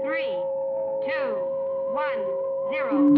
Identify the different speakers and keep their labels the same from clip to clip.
Speaker 1: 3, 2, 1, 0.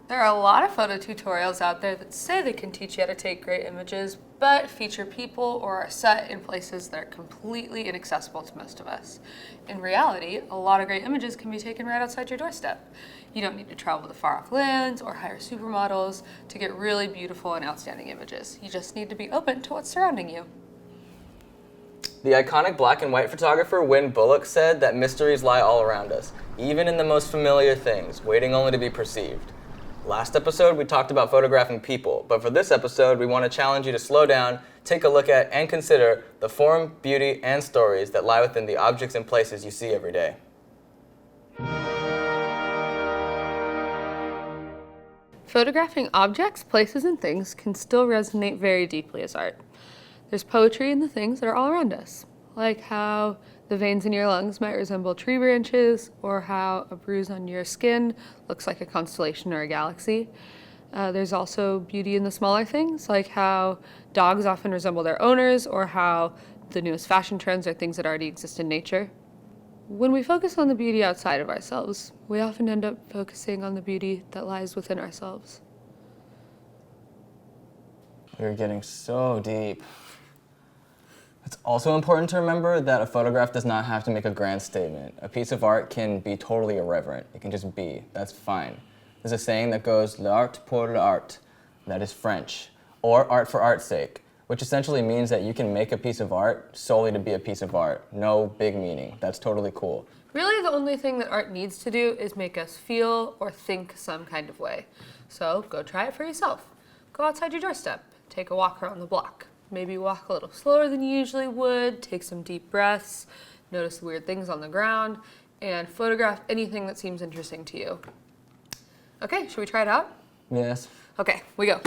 Speaker 2: There are a lot of photo tutorials out there that say they can teach you how to take great images, but feature people or are set in places that are completely inaccessible to most of us. In reality, a lot of great images can be taken right outside your doorstep. You don't need to travel to far-off lands or hire supermodels to get really beautiful and outstanding images. You just need to be open to what's surrounding you.
Speaker 3: The iconic black and white photographer Wynne Bullock said that mysteries lie all around us, even in the most familiar things, waiting only to be perceived. Last episode, we talked about photographing people, but for this episode, we want to challenge you to slow down, take a look at, and consider the form, beauty, and stories that lie within the objects and places you see every day.
Speaker 2: Photographing objects, places, and things can still resonate very deeply as art. There's poetry in the things that are all around us, like how the veins in your lungs might resemble tree branches, or how a bruise on your skin looks like a constellation or a galaxy. There's also beauty in the smaller things, like how dogs often resemble their owners, or how the newest fashion trends are things that already exist in nature. When we focus on the beauty outside of ourselves, we often end up focusing on the beauty that lies within ourselves.
Speaker 3: We're getting so deep. It's also important to remember that a photograph does not have to make a grand statement. A piece of art can be totally irreverent. It can just be. That's fine. There's a saying that goes, l'art pour l'art, that is French, or art for art's sake, which essentially means that you can make a piece of art solely to be a piece of art. No big meaning. That's totally cool.
Speaker 2: Really, the only thing that art needs to do is make us feel or think some kind of way. So go try it for yourself. Go outside your doorstep. Take a walk around the block. Maybe walk a little slower than you usually would, take some deep breaths, notice the weird things on the ground, and photograph anything that seems interesting to you. Okay, should we try it out?
Speaker 3: Yes.
Speaker 2: Okay, we go.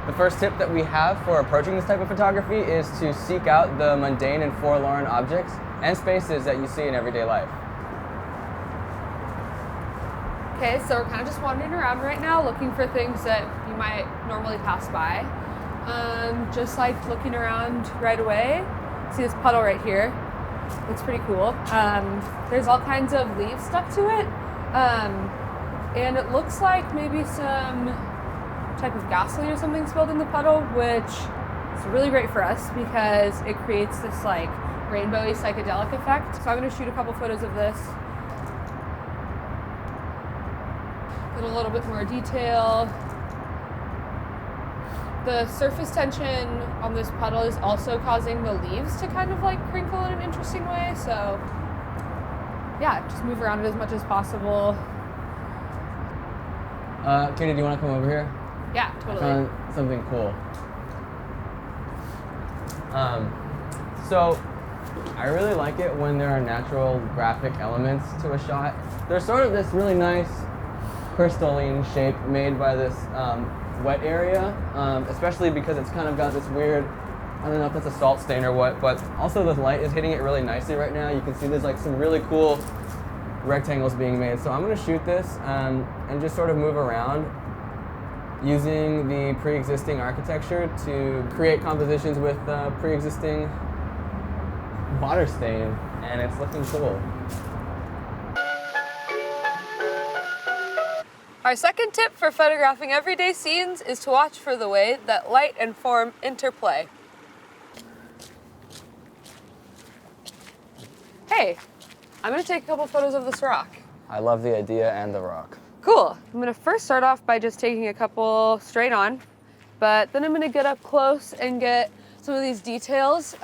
Speaker 3: The first tip that we have for approaching this type of photography is to seek out the mundane and forlorn objects and spaces that you see in everyday life.
Speaker 2: Okay, so we're kind of just wandering around right now looking for things that you might normally pass by. Just like looking around right away, see this puddle right here. Looks pretty cool. There's all kinds of leaves stuck to it. And it looks like maybe some type of gasoline or something spilled in the puddle, which is really great for us because it creates this like rainbowy psychedelic effect. So I'm going to shoot a couple photos of this. Get a little bit more detail. The surface tension on this puddle is also causing the leaves to kind of like crinkle in an interesting way. So yeah, just move around it as much as possible.
Speaker 3: Katie, do you want to come over here?
Speaker 2: Yeah, totally.
Speaker 3: I found something cool. So I really like it when there are natural graphic elements to a shot. There's sort of this really nice crystalline shape made by this wet area, especially because it's kind of got this weird, I don't know if that's a salt stain or what, but also the light is hitting it really nicely right now. You can see there's like some really cool rectangles being made. So I'm going to shoot this and just sort of move around using the pre-existing architecture to create compositions with pre-existing water stain, and it's looking cool.
Speaker 2: Our second tip for photographing everyday scenes is to watch for the way that light and form interplay. Hey, I'm going to take a couple photos of this rock.
Speaker 3: I love the idea and the rock.
Speaker 2: Cool. I'm going to first start off by just taking a couple straight on, but then I'm going to get up close and get some of these details,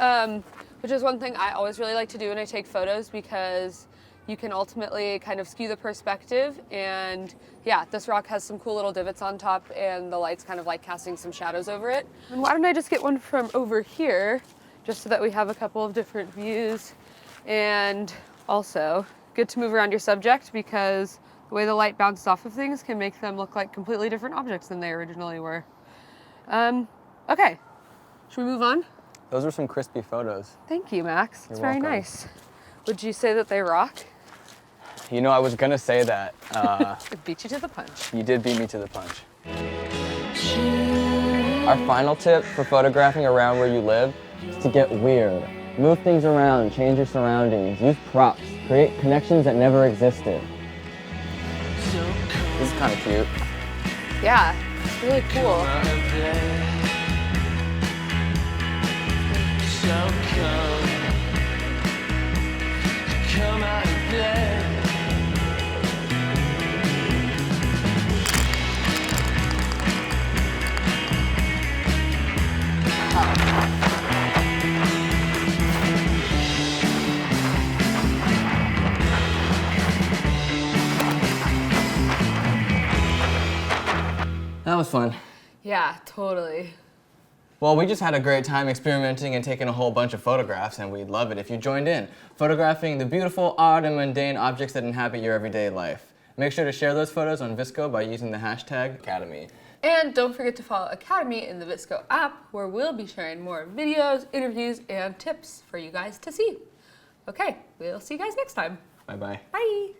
Speaker 2: which is one thing I always really like to do when I take photos because you can ultimately kind of skew the perspective. And yeah, this rock has some cool little divots on top and the light's kind of like casting some shadows over it. And why don't I just get one from over here just so that we have a couple of different views. And also good to move around your subject because the way the light bounces off of things can make them look like completely different objects than they originally were. Okay, should we move on?
Speaker 3: Those are some crispy photos.
Speaker 2: Thank you, Max. It's very
Speaker 3: welcome.
Speaker 2: nice. Would you say that they rock?
Speaker 3: You know, I was gonna say that.
Speaker 2: It beat you to the punch.
Speaker 3: You did beat me to the punch. Our final tip for photographing around where you live is to get weird. Move things around, change your surroundings, use props, create connections that never existed. This is kind of cute.
Speaker 2: Yeah, it's really cool.
Speaker 4: Come out and play.
Speaker 3: That was fun.
Speaker 2: Yeah, totally.
Speaker 3: Well, we just had a great time experimenting and taking a whole bunch of photographs, and we'd love it if you joined in, photographing the beautiful, odd, and mundane objects that inhabit your everyday life. Make sure to share those photos on VSCO by using the hashtag Academy.
Speaker 2: And don't forget to follow Academy in the VSCO app, where we'll be sharing more videos, interviews, and tips for you guys to see. Okay, we'll see you guys next time.
Speaker 3: Bye-bye.
Speaker 2: Bye.